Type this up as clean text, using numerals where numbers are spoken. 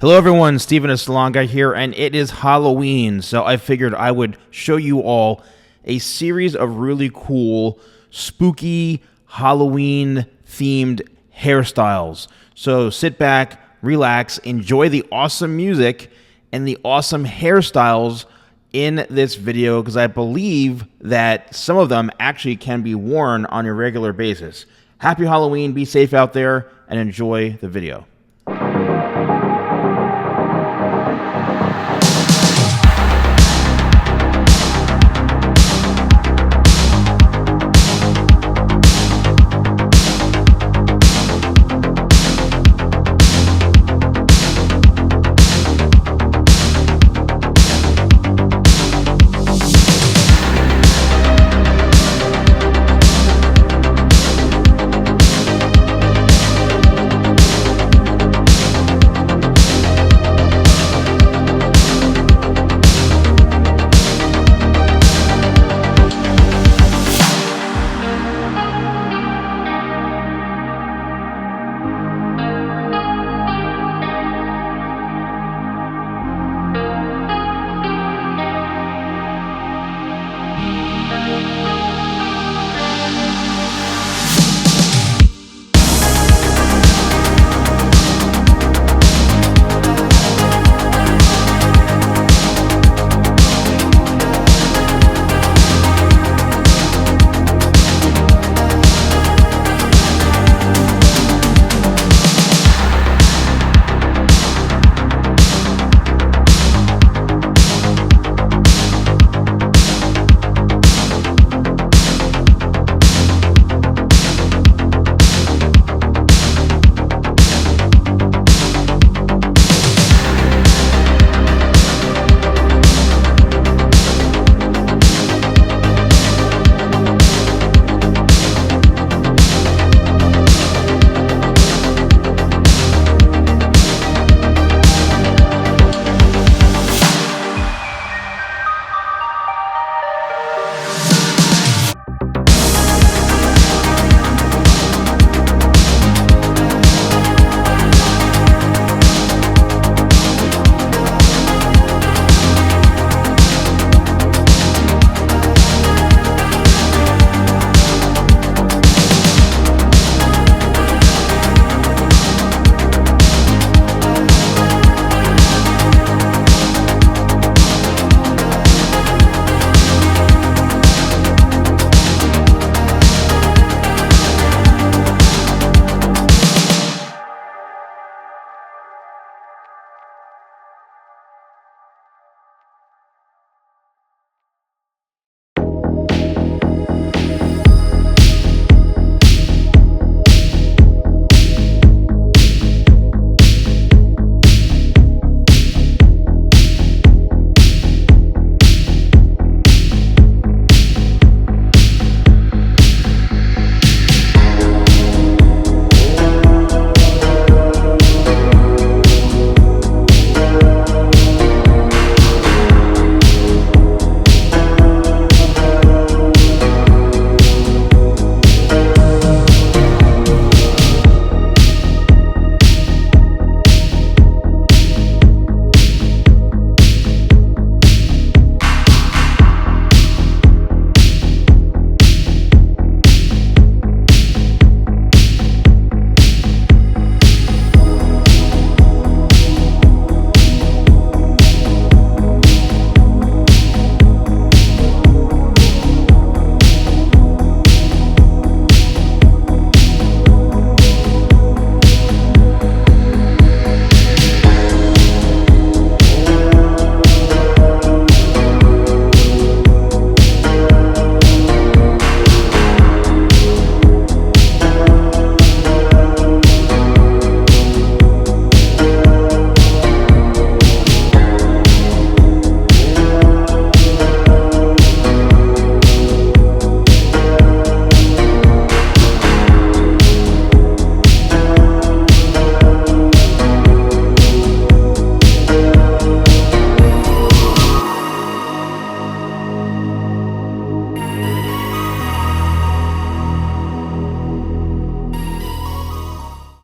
Hello everyone, Steven TheSalonGuy here, and it is Halloween, so I figured I would show you all a series of really cool, spooky, Halloween-themed hairstyles. So sit back, relax, enjoy the awesome music and the awesome hairstyles in this video, because I believe that some of them actually can be worn on a regular basis. Happy Halloween, be safe out there, and enjoy the video.